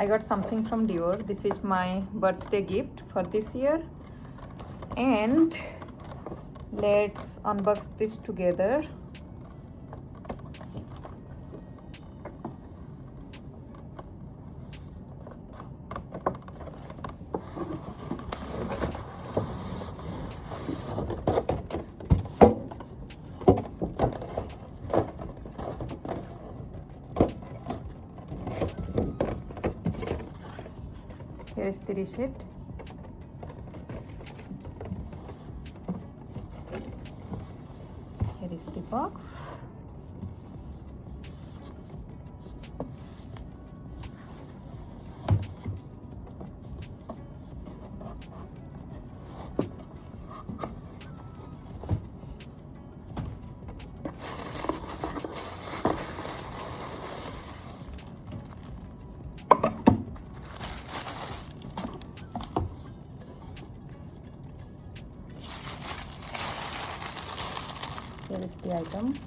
I got something from Dior. This is my birthday gift for this year, and let's unbox this together. Here is the receipt. Here is the box. Here is the item.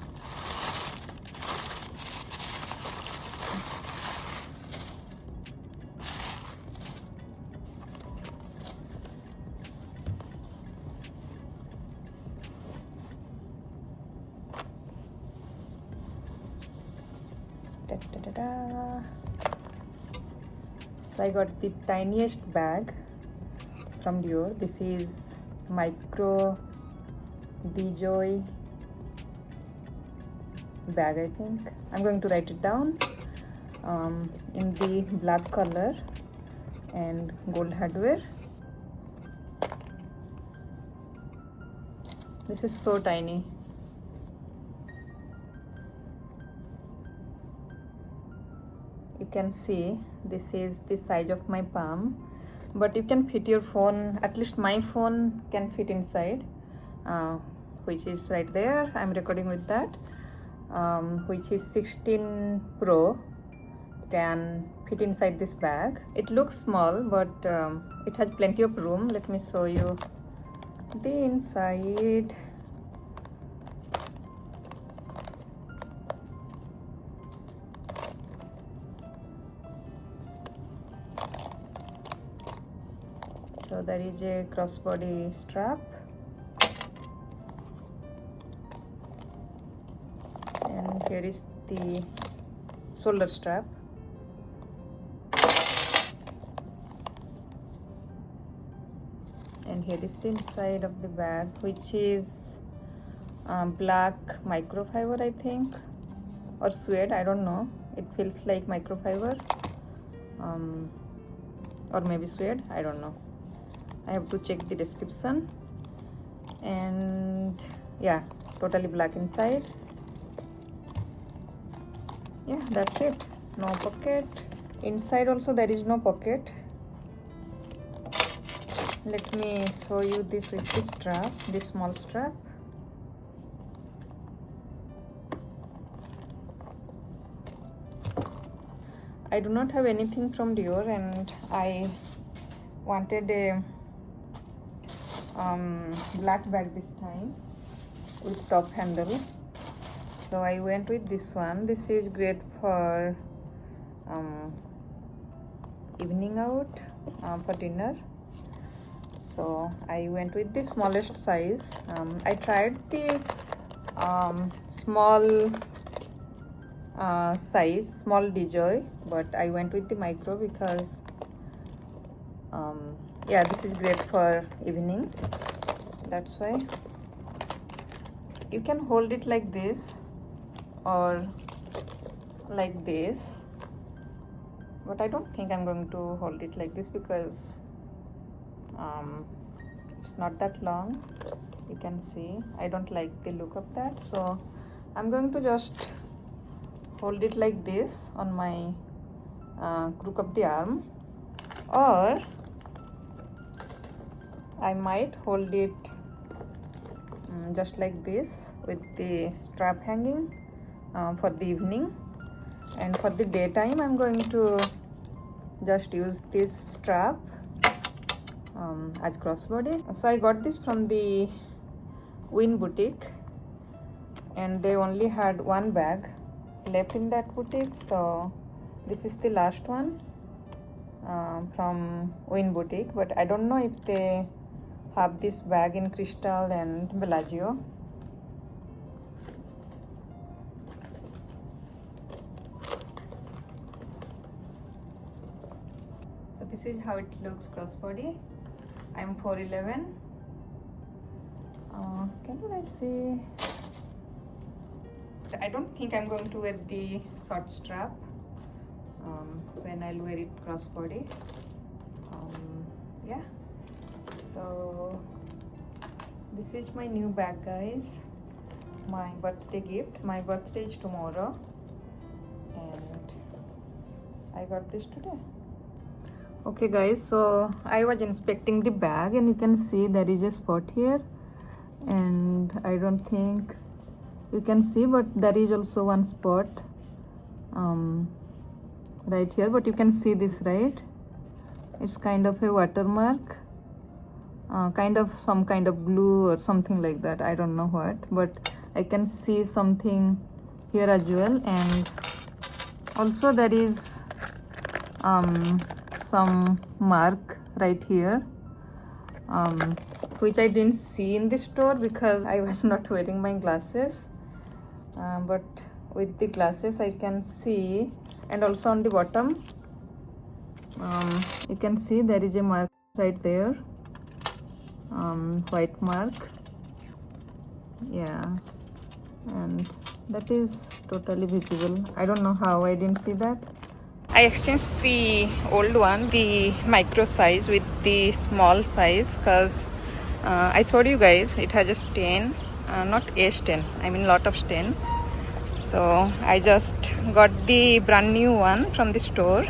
Da, da, da, da. So I got the tiniest bag from Dior. This is micro Dior bag, I think. I'm going to write it down in the black color and gold hardware. This is so tiny. You can see this is the size of my palm, but you can fit your phone, at least my phone can fit inside, which is right there. I'm recording with that. Which is 16 Pro, can fit inside this bag. It looks small, but it has plenty of room. Let me show you the inside. So there is a crossbody strap, and here is the shoulder strap. And here is the inside of the bag, which is black microfiber, I think, or suede, I don't know. It feels like microfiber, or maybe suede, I don't know. I have to check the description. And yeah, totally black inside. Yeah, that's it. No pocket. Inside also there is no pocket. Let me show you this with this strap, this small strap. I do not have anything from Dior, and I wanted a black bag this time with top handle. So I went with this one. This is great for evening out, for dinner. So I went with the smallest size. I tried the small size, small Dior, but I went with the micro because yeah, this is great for evening. That's why. You can hold it like this or like this, but I don't think I'm going to hold it like this because it's not that long. You can see I don't like the look of that, so I'm going to just hold it like this on my crook of the arm, or I might hold it just like this with the strap hanging for the evening, and for the daytime I'm going to just use this strap as crossbody. So I got this from the Win boutique, and they only had one bag left in that boutique, so this is the last one. from Win Boutique, but I don't know if they have this bag in Crystal and Bellagio. So this is how it looks crossbody. I'm 4'11". Can I see? I don't think I'm going to wear the short strap when I'll wear it crossbody. Yeah. So this is my new bag, guys. My birthday gift. My birthday is tomorrow, and I got this today. Okay guys, so I was inspecting the bag and you can see there is a spot here, and I don't think you can see, but there is also one spot right here, but you can see this, right? It's kind of a watermark, kind of some kind of glue or something like that, I don't know what, but I can see something here as well. And also there is some mark right here, which I didn't see in the store because I was not wearing my glasses, but with the glasses I can see. And also on the bottom you can see there is a mark right there, white mark, yeah, and that is totally visible. I don't know how I didn't see that. I exchanged the old one, the micro size, with the small size because I showed you guys it has a stain, not a stain, I mean lot of stains. So I just got the brand new one from the store.